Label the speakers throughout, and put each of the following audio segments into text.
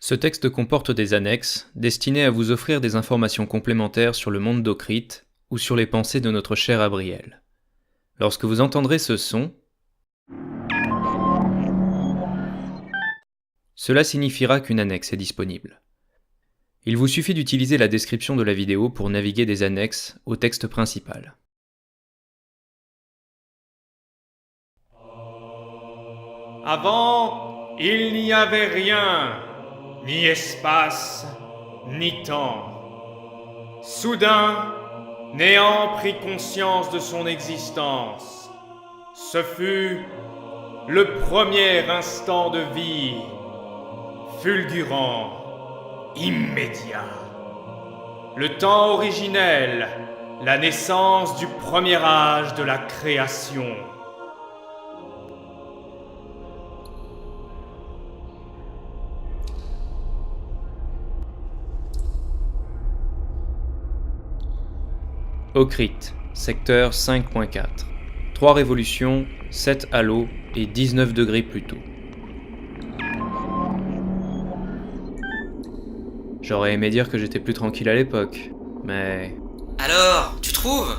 Speaker 1: Ce texte comporte des annexes destinées à vous offrir des informations complémentaires sur le monde d'Okrit ou sur les pensées de notre cher Abriel. Lorsque vous entendrez ce son, cela signifiera qu'une annexe est disponible. Il vous suffit d'utiliser la description de la vidéo pour naviguer des annexes au texte principal.
Speaker 2: Avant, il n'y avait rien, ni espace, ni temps. Soudain, Néant prit conscience de son existence. Ce fut le premier instant de vie, fulgurant, immédiat. Le temps originel, la naissance du premier âge de la création.
Speaker 1: Okrit, secteur 5.4. 3 révolutions, 7 halos et 19 degrés plus tôt. J'aurais aimé dire que j'étais plus tranquille à l'époque, mais...
Speaker 3: Alors, tu trouves ?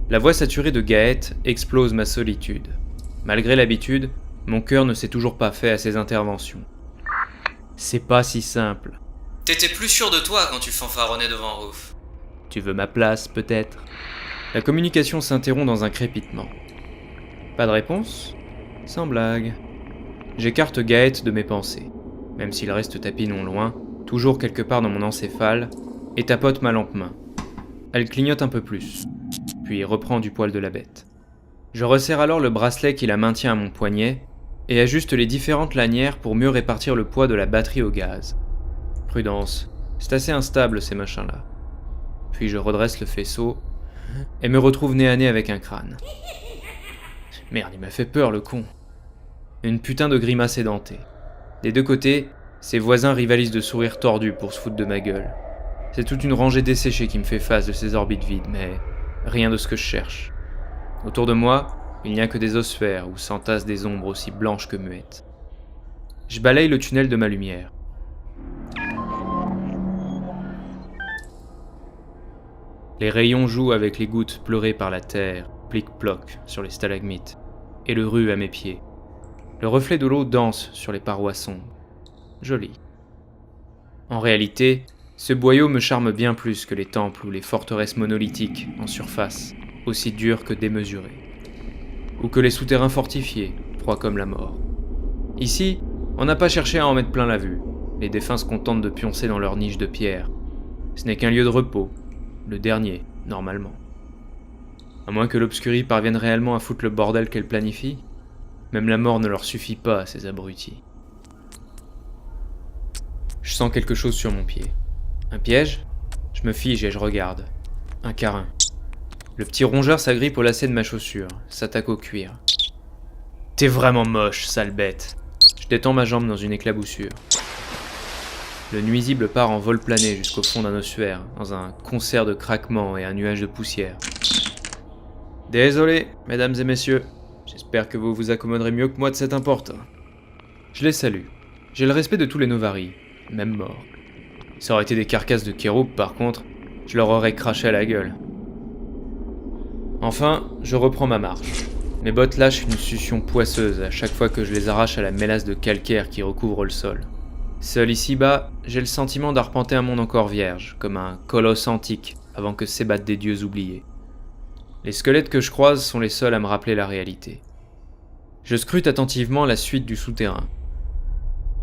Speaker 1: La voix saturée de Gaët explose ma solitude. Malgré l'habitude, mon cœur ne s'est toujours pas fait à ces interventions. C'est pas si simple.
Speaker 3: T'étais plus sûr de toi quand tu fanfaronnais devant Rouf.
Speaker 1: Tu veux ma place, peut-être ? La communication s'interrompt dans un crépitement. Pas de réponse ? Sans blague. J'écarte Gaët de mes pensées, même s'il reste tapis non loin, toujours quelque part dans mon encéphale, et tapote ma lampe-main. Elle clignote un peu plus, puis reprend du poil de la bête. Je resserre alors le bracelet qui la maintient à mon poignet, et ajuste les différentes lanières pour mieux répartir le poids de la batterie au gaz. Prudence, c'est assez instable ces machins-là. Puis je redresse le faisceau, et me retrouve nez à nez avec un crâne. Merde, il m'a fait peur, le con. Une putain de grimace édentée. Des deux côtés, ses voisins rivalisent de sourires tordus pour se foutre de ma gueule. C'est toute une rangée desséchée qui me fait face de ces orbites vides, mais rien de ce que je cherche. Autour de moi, il n'y a que des osphères où s'entassent des ombres aussi blanches que muettes. Je balaye le tunnel de ma lumière. Les rayons jouent avec les gouttes pleurées par la terre, plic-ploc sur les stalagmites, et le rue à mes pieds. Le reflet de l'eau danse sur les parois sombres. Joli. En réalité, ce boyau me charme bien plus que les temples ou les forteresses monolithiques en surface, aussi dures que démesurées. Ou que les souterrains fortifiés, froids comme la mort. Ici, on n'a pas cherché à en mettre plein la vue. Les défunts se contentent de pioncer dans leur niche de pierre. Ce n'est qu'un lieu de repos. Le dernier, normalement. À moins que l'Obscurie parvienne réellement à foutre le bordel qu'elle planifie, même la mort ne leur suffit pas à ces abrutis. Je sens quelque chose sur mon pied. Un piège ? Je me fige et je regarde. Un carin. Le petit rongeur s'agrippe au lacet de ma chaussure, s'attaque au cuir. T'es vraiment moche, sale bête. Je détends ma jambe dans une éclaboussure. Le nuisible part en vol plané jusqu'au fond d'un ossuaire, dans un concert de craquements et un nuage de poussière. Désolé, mesdames et messieurs. J'espère que vous vous accommoderez mieux que moi de cet importe. Je les salue. J'ai le respect de tous les Novari, même morts. Ça aurait été des carcasses de kéroub, par contre, je leur aurais craché à la gueule. Enfin, je reprends ma marche. Mes bottes lâchent une succion poisseuse à chaque fois que je les arrache à la mélasse de calcaire qui recouvre le sol. Seul ici-bas, j'ai le sentiment d'arpenter un monde encore vierge, comme un colosse antique, avant que s'ébattent des dieux oubliés. Les squelettes que je croise sont les seuls à me rappeler la réalité. Je scrute attentivement la suite du souterrain.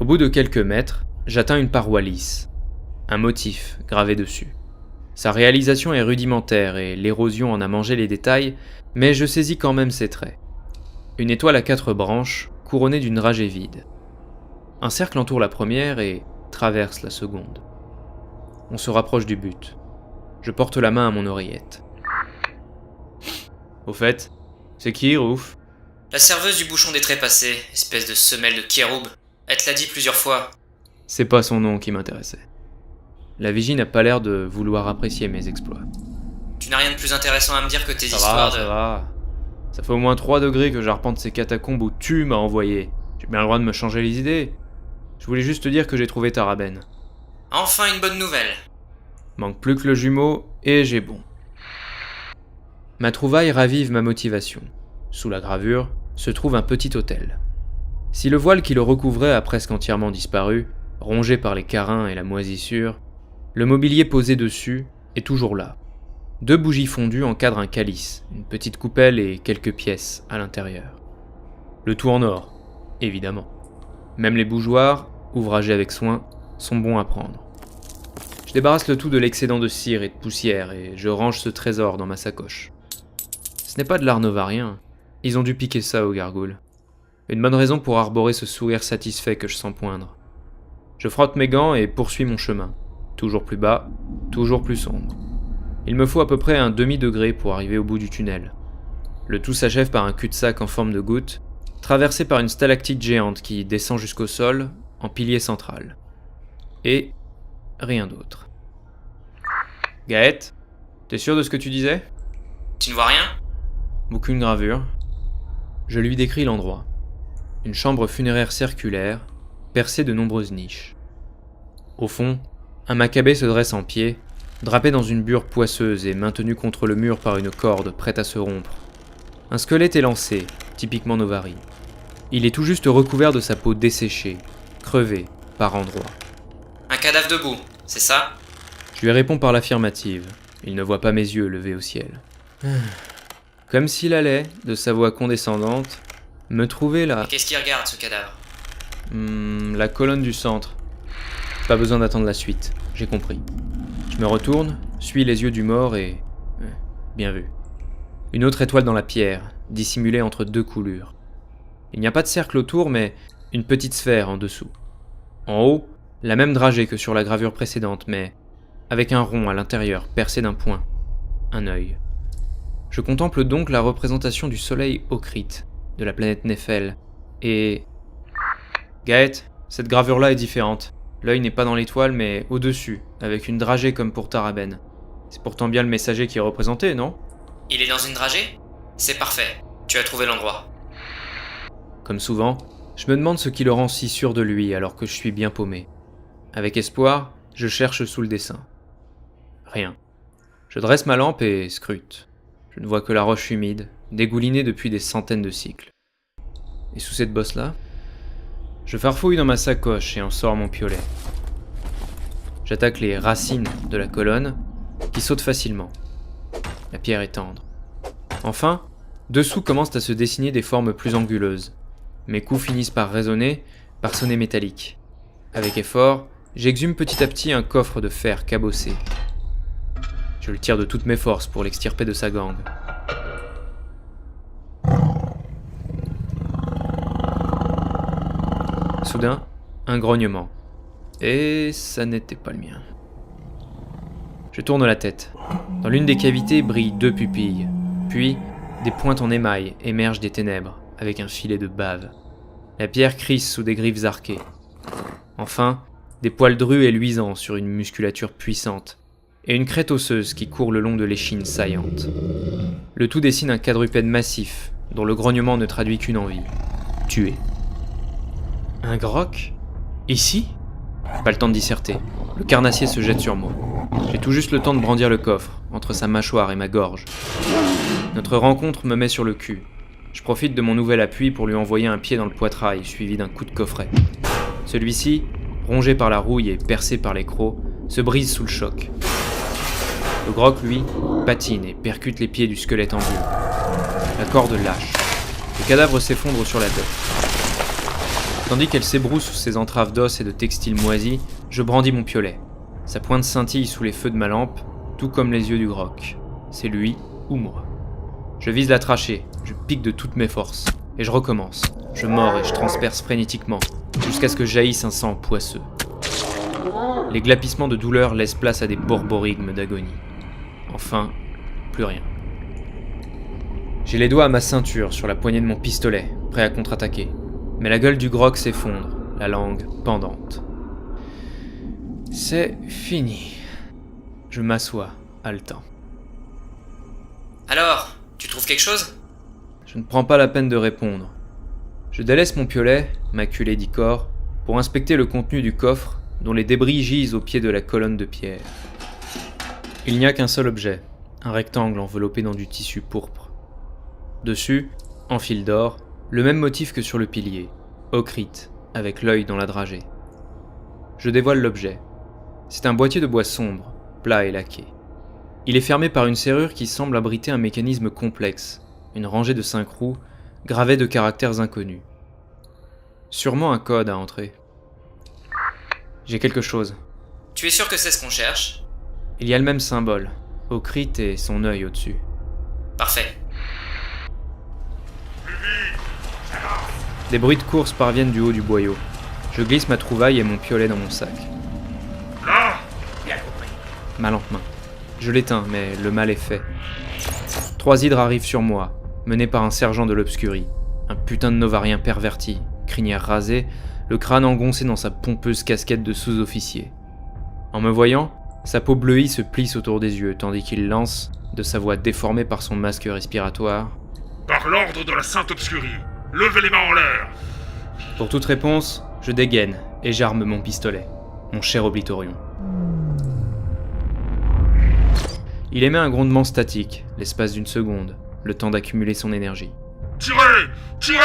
Speaker 1: Au bout de quelques mètres, j'atteins une paroi lisse. Un motif gravé dessus. Sa réalisation est rudimentaire et l'érosion en a mangé les détails, mais je saisis quand même ses traits. Une étoile à 4 branches, couronnée d'une dragée vide. Un cercle entoure la première et traverse la seconde. On se rapproche du but. Je porte la main à mon oreillette. Au fait, c'est qui, Rouf ?
Speaker 3: La serveuse du bouchon des trépassés, espèce de semelle de kéroub. Elle te l'a dit plusieurs fois.
Speaker 1: C'est pas son nom qui m'intéressait. La vigie n'a pas l'air de vouloir apprécier mes exploits.
Speaker 3: Tu n'as rien de plus intéressant à me dire que tes
Speaker 1: Ça
Speaker 3: histoires
Speaker 1: va,
Speaker 3: de...
Speaker 1: ça va. Ça fait au moins 3 degrés que j'arpente ces catacombes où tu m'as envoyé. J'ai bien le droit de me changer les idées. Je voulais juste te dire que j'ai trouvé Taraben.
Speaker 3: Enfin une bonne nouvelle.
Speaker 1: Manque plus que le jumeau, et j'ai bon. Ma trouvaille ravive ma motivation. Sous la gravure se trouve un petit hôtel. Si le voile qui le recouvrait a presque entièrement disparu, rongé par les carins et la moisissure, le mobilier posé dessus est toujours là. 2 bougies fondues encadrent un calice, une petite coupelle et quelques pièces à l'intérieur. Le tout en or, évidemment. Même les bougeoirs, ouvragés avec soin, sont bons à prendre. Je débarrasse le tout de l'excédent de cire et de poussière et je range ce trésor dans ma sacoche. Ce n'est pas de l'art novarien, ils ont dû piquer ça aux gargoules. Une bonne raison pour arborer ce sourire satisfait que je sens poindre. Je frotte mes gants et poursuis mon chemin. Toujours plus bas, toujours plus sombre. Il me faut à peu près un demi-degré pour arriver au bout du tunnel. Le tout s'achève par un cul-de-sac en forme de goutte, traversé par une stalactite géante qui descend jusqu'au sol, en pilier central. Et rien d'autre. Gaët, t'es sûr de ce que tu disais ?
Speaker 3: Tu ne vois rien ?
Speaker 1: Aucune gravure. Je lui décris l'endroit. Une chambre funéraire circulaire, percée de nombreuses niches. Au fond, un macabé se dresse en pied, drapé dans une bure poisseuse et maintenu contre le mur par une corde prête à se rompre. Un squelette élancé, typiquement Novari. Il est tout juste recouvert de sa peau desséchée, crevée, par endroits.
Speaker 3: Un cadavre debout, c'est ça ?
Speaker 1: Je lui réponds par l'affirmative. Il ne voit pas mes yeux levés au ciel. Comme s'il allait, de sa voix condescendante, me trouver là.
Speaker 3: Qu'est-ce qu'il regarde, ce cadavre ?
Speaker 1: La colonne du centre. Pas besoin d'attendre la suite, j'ai compris. Je me retourne, suis les yeux du mort et... bien vu. Une autre étoile dans la pierre, dissimulée entre 2 coulures. Il n'y a pas de cercle autour, mais une petite sphère en dessous. En haut, la même dragée que sur la gravure précédente, mais avec un rond à l'intérieur percé d'un point. Un œil. Je contemple donc la représentation du soleil Okrit, de la planète Néphel, et... Gaët, cette gravure-là est différente. L'œil n'est pas dans l'étoile, mais au-dessus, avec une dragée comme pour Taraben. C'est pourtant bien le messager qui est représenté, non ?
Speaker 3: Il est dans une dragée ? C'est parfait, tu as trouvé l'endroit.
Speaker 1: Comme souvent, je me demande ce qui le rend si sûr de lui alors que je suis bien paumé. Avec espoir, je cherche sous le dessin. Rien. Je dresse ma lampe et scrute. Je ne vois que la roche humide, dégoulinée depuis des centaines de cycles. Et sous cette bosse-là ? Je farfouille dans ma sacoche et en sors mon piolet. J'attaque les racines de la colonne, qui sautent facilement. La pierre est tendre. Enfin, dessous commencent à se dessiner des formes plus anguleuses. Mes coups finissent par résonner, par sonner métallique. Avec effort, j'exhume petit à petit un coffre de fer cabossé. Je le tire de toutes mes forces pour l'extirper de sa gangue. Soudain, un grognement. Et ça n'était pas le mien. Je tourne la tête. Dans l'une des cavités brillent 2 pupilles. Puis, des pointes en émail émergent des ténèbres, avec un filet de bave. La pierre crisse sous des griffes arquées. Enfin, des poils drus et luisants sur une musculature puissante, et une crête osseuse qui court le long de l'échine saillante. Le tout dessine un quadrupède massif, dont le grognement ne traduit qu'une envie. Tuer. Un groc ? Ici ? Pas le temps de disserter. Le carnassier se jette sur moi. J'ai tout juste le temps de brandir le coffre, entre sa mâchoire et ma gorge. Notre rencontre me met sur le cul. Je profite de mon nouvel appui pour lui envoyer un pied dans le poitrail, suivi d'un coup de coffret. Celui-ci, rongé par la rouille et percé par les crocs, se brise sous le choc. Le groc, lui, patine et percute les pieds du squelette en dur. La corde lâche. Le cadavre s'effondre sur la tête. Tandis qu'elle s'ébroue sous ses entraves d'os et de textiles moisis, je brandis mon piolet. Sa pointe scintille sous les feux de ma lampe, tout comme les yeux du groc. C'est lui ou moi. Je vise la trachée, je pique de toutes mes forces, et je recommence. Je mords et je transperce frénétiquement, jusqu'à ce que jaillisse un sang poisseux. Les glapissements de douleur laissent place à des borborigmes d'agonie. Enfin, plus rien. J'ai les doigts à ma ceinture sur la poignée de mon pistolet, prêt à contre-attaquer. Mais la gueule du groc s'effondre, la langue pendante. C'est fini. Je m'assois, haletant.
Speaker 3: Alors, tu trouves quelque chose ?
Speaker 1: Je ne prends pas la peine de répondre. Je délaisse mon piolet, maculé d'icor, pour inspecter le contenu du coffre dont les débris gisent au pied de la colonne de pierre. Il n'y a qu'un seul objet, un rectangle enveloppé dans du tissu pourpre. Dessus, en fil d'or, le même motif que sur le pilier, Ocrite, avec l'œil dans la dragée. Je dévoile l'objet. C'est un boîtier de bois sombre, plat et laqué. Il est fermé par une serrure qui semble abriter un mécanisme complexe, une rangée de 5 roues, gravée de caractères inconnus. Sûrement un code à entrer. J'ai quelque chose.
Speaker 3: Tu es sûr que c'est ce qu'on cherche?
Speaker 1: Il y a le même symbole, Ocrite et son œil au-dessus.
Speaker 3: Parfait.
Speaker 1: Des bruits de course parviennent du haut du boyau. Je glisse ma trouvaille et mon piolet dans mon sac.
Speaker 4: Là! Bien compris.
Speaker 1: Ma lampe main. Je l'éteins, mais le mal est fait. 3 hydres arrivent sur moi, menés par un sergent de l'obscurie. Un putain de novarien perverti, crinière rasée, le crâne engoncé dans sa pompeuse casquette de sous-officier. En me voyant, sa peau bleuie se plisse autour des yeux, tandis qu'il lance, de sa voix déformée par son masque respiratoire,
Speaker 4: « Par l'ordre de la Sainte Obscurie, levez les mains en l'air !»
Speaker 1: Pour toute réponse, je dégaine et j'arme mon pistolet, mon cher Oblitorion. Il émet un grondement statique, l'espace d'une seconde, le temps d'accumuler son énergie.
Speaker 4: « Tirez! Tirez !»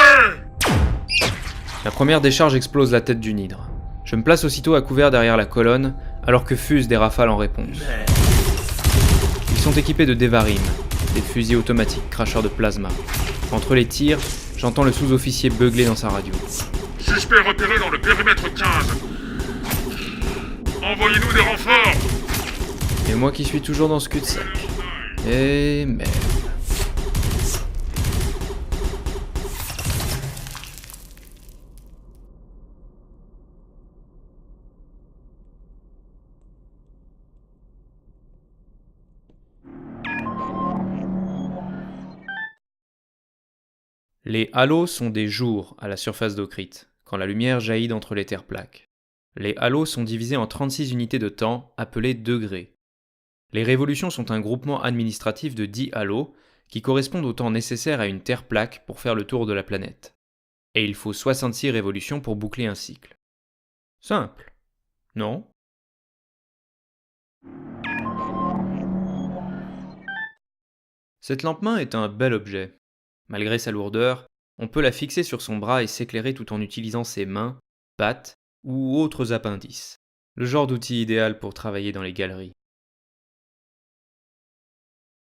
Speaker 1: La première décharge explose la tête d'une hydre. Je me place aussitôt à couvert derrière la colonne, alors que fusent des rafales en réponse. Ils sont équipés de Devarim, des fusils automatiques cracheurs de plasma. Entre les tirs, j'entends le sous-officier beugler dans sa radio.
Speaker 4: « Suspect repéré dans le périmètre 15. Envoyez-nous des renforts !»
Speaker 1: Et moi qui suis toujours dans ce cul-de-sac. Et merde. Les halos sont des jours à la surface d'Ocrite, quand la lumière jaillit d'entre les terres plaques. Les halos sont divisés en 36 unités de temps, appelées degrés. Les révolutions sont un groupement administratif de 10 halos, qui correspondent au temps nécessaire à une terre plaque pour faire le tour de la planète. Et il faut 66 révolutions pour boucler un cycle. Simple, non ? Cette lampe-main est un bel objet. Malgré sa lourdeur, on peut la fixer sur son bras et s'éclairer tout en utilisant ses mains, pattes ou autres appendices. Le genre d'outil idéal pour travailler dans les galeries.